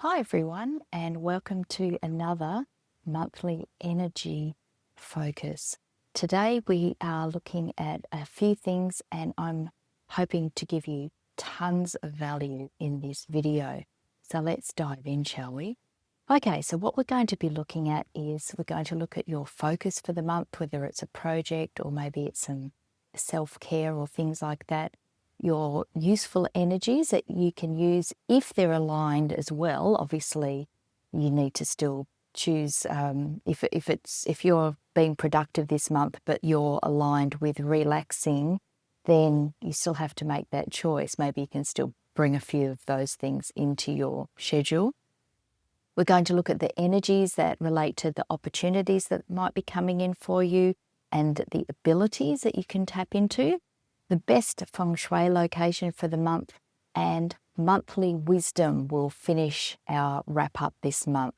Hi everyone, and welcome to another monthly energy focus. Today we are looking at a few things and I'm hoping to give you tons of value in this video. So let's dive in, shall we? Okay, so what we're going to be looking at is we're going to look at your focus for the month, whether it's a project or maybe it's some self-care or things like that. Your useful energies that you can use if they're aligned as well. Obviously, you need to still choose if you're being productive this month, but you're aligned with relaxing, then you still have to make that choice. Maybe you can still bring a few of those things into your schedule. We're going to look at the energies that relate to the opportunities that might be coming in for you and the abilities that you can tap into, the best feng shui location for the month, and monthly wisdom will finish our wrap up this month.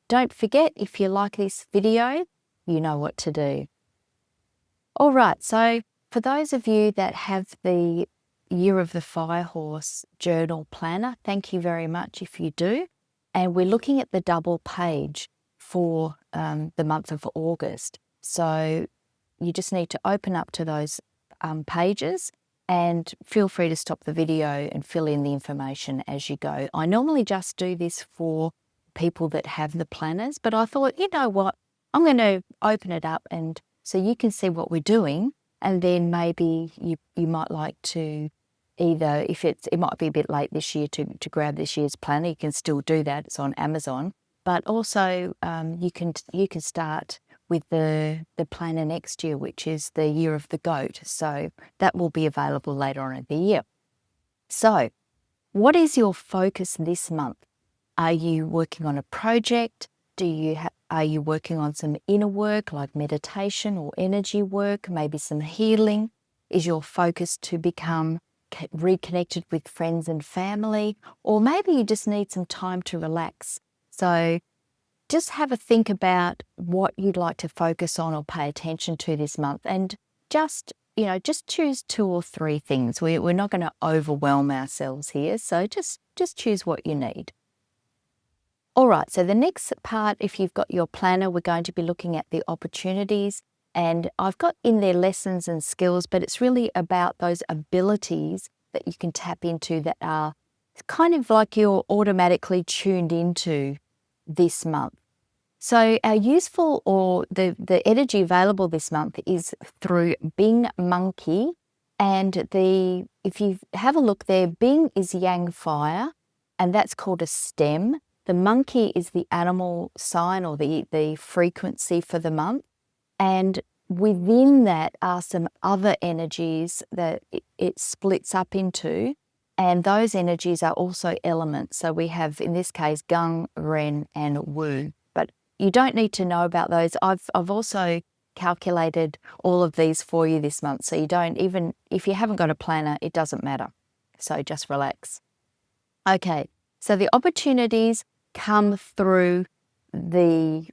Don't forget, if you like this video, you know what to do. All right, so for those of you that have the Year of the Fire Horse journal planner, thank you very much if you do. And we're looking at the double page for the month of August. So you just need to open up to those pages and feel free to stop the video and fill in the information as you go. I normally just do this for people that have the planners, but I thought, you know what, I'm going to open it up and so you can see what we're doing, and then maybe you might like to either, if it might be a bit late this year to grab this year's planner, you can still do that. It's on Amazon. But also you can start with the planner next year, which is the Year of the Goat. So that will be available later on in the year. So what is your focus this month? Are you working on a project? Are you working on some inner work like meditation or energy work, maybe some healing? Is your focus to become reconnected with friends and family? Or maybe you just need some time to relax. So just have a think about what you'd like to focus on or pay attention to this month, and just choose 2 or 3 things. We're not going to overwhelm ourselves here, so just choose what you need. All right, so the next part, if you've got your planner, we're going to be looking at the opportunities, and I've got in there lessons and skills, but it's really about those abilities that you can tap into that are kind of like you're automatically tuned into this month. So our useful or the energy available this month is through Bing Monkey, and if you have a look there, Bing is Yang Fire, and that's called a stem. The monkey is the animal sign or the frequency for the month. And within that are some other energies that it splits up into. And those energies are also elements. So we have, in this case, Gung, Ren, and Wu. But you don't need to know about those. I've also calculated all of these for you this month. So you don't, even if you haven't got a planner, it doesn't matter. So just relax. Okay, so the opportunities come through the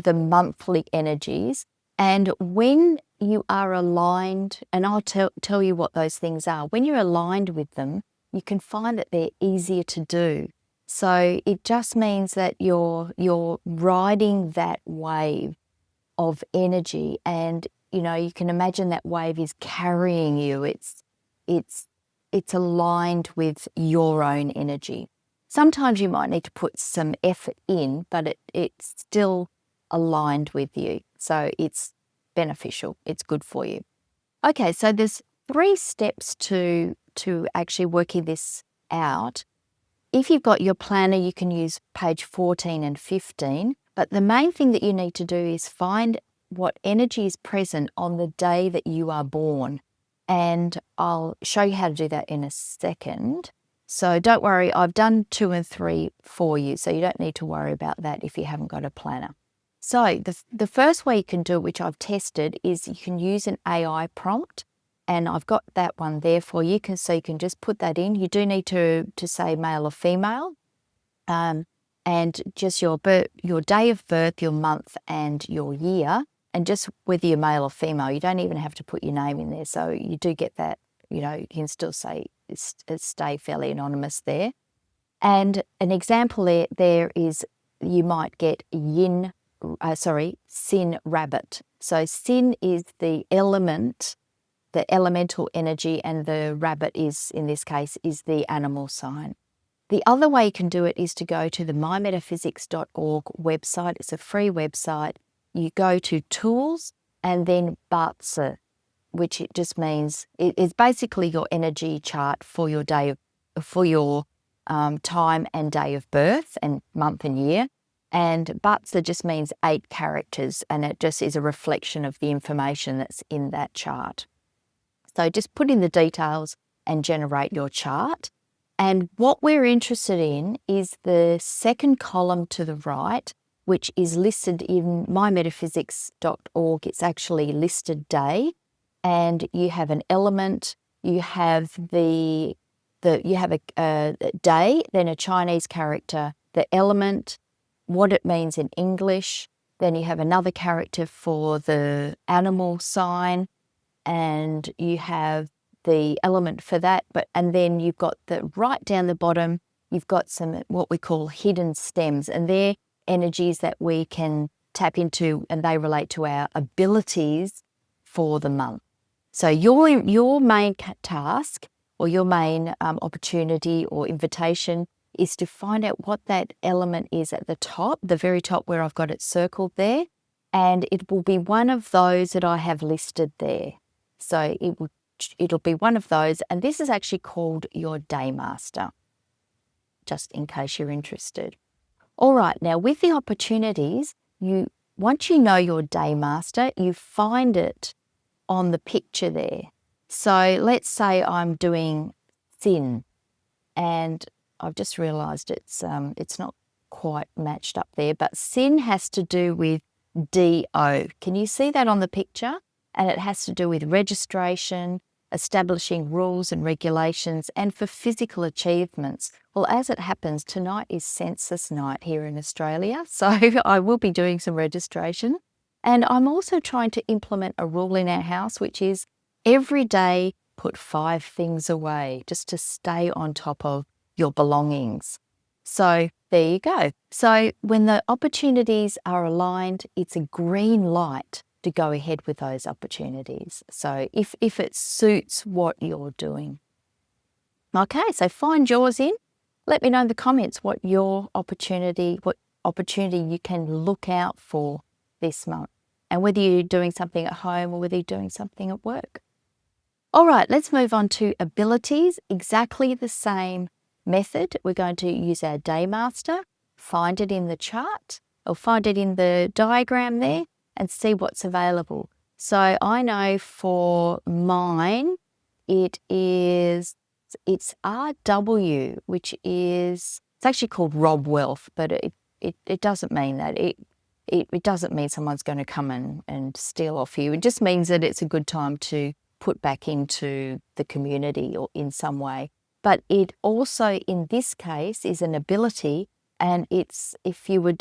monthly energies, and when you are aligned, and I'll tell you what those things are. When you're aligned with them, you can find that they're easier to do. So it just means that you're riding that wave of energy, and you can imagine that wave is carrying you. It's aligned with your own energy. Sometimes you might need to put some effort in, but it's still aligned with you. So it's beneficial. It's good for you. Okay, so there's 3 steps to actually working this out. If you've got your planner, you can use page 14 and 15. But the main thing that you need to do is find what energy is present on the day that you are born. And I'll show you how to do that in a second. So don't worry, I've done 2 and 3 for you, so you don't need to worry about that if you haven't got a planner. So the first way you can do it, which I've tested, is you can use an AI prompt, and I've got that one there for you. So you can just put that in. You do need to say male or female, and just your day of birth, your month, and your year, and just whether you're male or female. You don't even have to put your name in there, so you do get that. You can still stay fairly anonymous there. And an example there is you might get sin rabbit. So sin is the element, the elemental energy, and the rabbit is, in this case, is the animal sign. The other way you can do it is to go to the mymetaphysics.org website. It's a free website. You go to tools and then Batsa, which it just means it's basically your energy chart for your day, for your time and day of birth and month and year. And Batsa just means 8 characters, and it just is a reflection of the information that's in that chart. So just put in the details and generate your chart. And what we're interested in is the second column to the right, which is listed in mymetaphysics.org. It's actually listed day, and you have an element, you have you have a day, then a Chinese character, the element, what it means in English, then you have another character for the animal sign, and you have the element for that, and then you've got right down the bottom, you've got some what we call hidden stems, and they're energies that we can tap into, and they relate to our abilities for the month. So your main task or your main opportunity or invitation is to find out what that element is at the top, the very top where I've got it circled there, and it will be one of those that I have listed there. So it'll be one of those, and this is actually called your day master, just in case you're interested. All right, now with the opportunities, once you know your day master, you find it on the picture there. So let's say I'm doing sin, and I've just realised it's not quite matched up there, but sin has to do with DO. Can you see that on the picture? And it has to do with registration, establishing rules and regulations, and for physical achievements. Well, as it happens, tonight is census night here in Australia, so I will be doing some registration. And I'm also trying to implement a rule in our house, which is every day put 5 things away, just to stay on top of your belongings. So there you go. So when the opportunities are aligned, it's a green light to go ahead with those opportunities. So if it suits what you're doing. Okay, so find yours in. Let me know in the comments what opportunity you can look out for this month, and whether you're doing something at home or whether you're doing something at work. All right, let's move on to abilities. Exactly the same method. We're going to use our day master, find it in the chart or find it in the diagram there, and see what's available. So I know for mine, it's RW, which is, it's actually called rob wealth, but it doesn't mean that. It doesn't mean someone's going to come and steal off you. It just means that it's a good time to put back into the community or in some way. But it also, in this case, is an ability, and it's if you were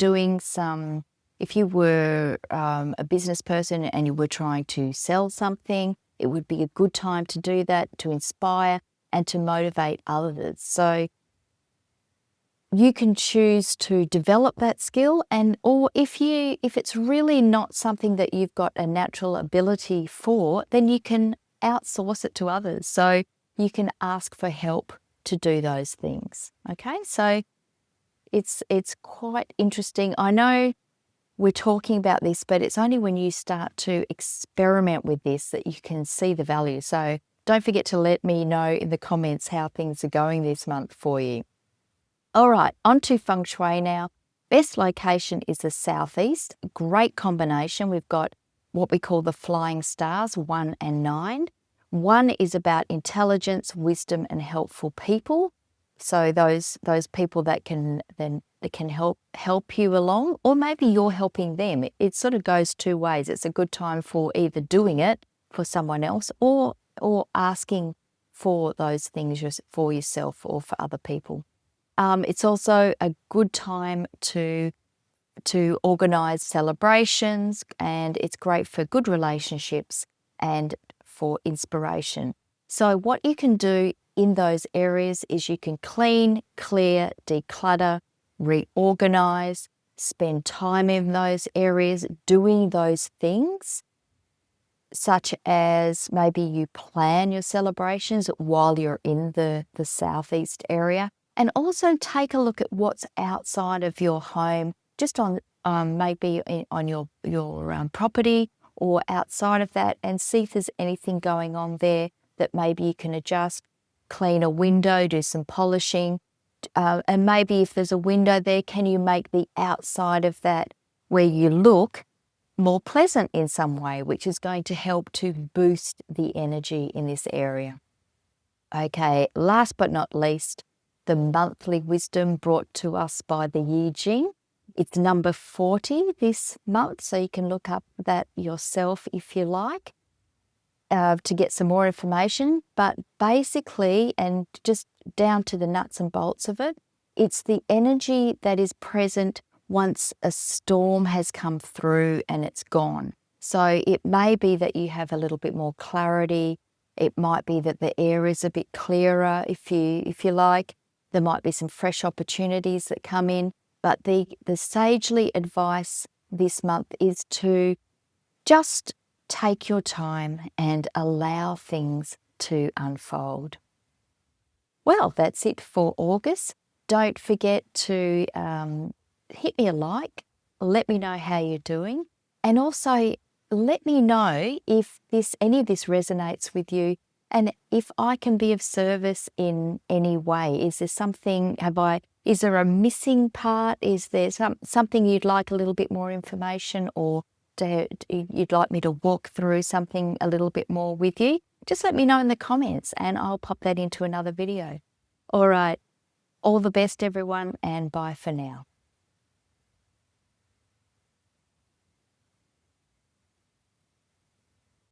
a business person and you were trying to sell something, it would be a good time to do that, to inspire and to motivate others. So you can choose to develop that skill, or if it's really not something that you've got a natural ability for, then you can outsource it to others. So you can ask for help to do those things. Okay, so it's quite interesting. I know we're talking about this, but it's only when you start to experiment with this that you can see the value. So don't forget to let me know in the comments how things are going this month for you. All right, on to feng shui now. Best location is the southeast. Great combination. We've got what we call the flying stars, 1 and 9. 1 is about intelligence, wisdom, and helpful people. So those people that can help you along, or maybe you're helping them. It sort of goes 2 ways. It's a good time for either doing it for someone else or asking for those things for yourself or for other people. It's also a good time to organise celebrations, and it's great for good relationships and for inspiration. So what you can do in those areas is you can clean, clear, declutter, reorganize, spend time in those areas doing those things, such as maybe you plan your celebrations while you're in the southeast area, and also take a look at what's outside of your home, just on maybe on your property or outside of that, and see if there's anything going on there that maybe you can adjust, clean a window, do some polishing, and maybe if there's a window there, can you make the outside of that where you look more pleasant in some way, which is going to help to boost the energy in this area. Okay, last but not least, the monthly wisdom brought to us by the I Ching. It's number 40 this month, so you can look up that yourself if you like to get some more information. But basically, and just down to the nuts and bolts of it, it's the energy that is present once a storm has come through and it's gone. So it may be that you have a little bit more clarity. It might be that the air is a bit clearer, if you like. There might be some fresh opportunities that come in. But the sagely advice this month is to just take your time and allow things to unfold. Well, that's it for August. Don't forget to hit me a like, let me know how you're doing, and also let me know if any of this resonates with you and if I can be of service in any way. Is there something, is there a missing part? Is there something you'd like a little bit more information, or you'd like me to walk through something a little bit more with you? Just let me know in the comments and I'll pop that into another video. All right, all the best everyone, and bye for now.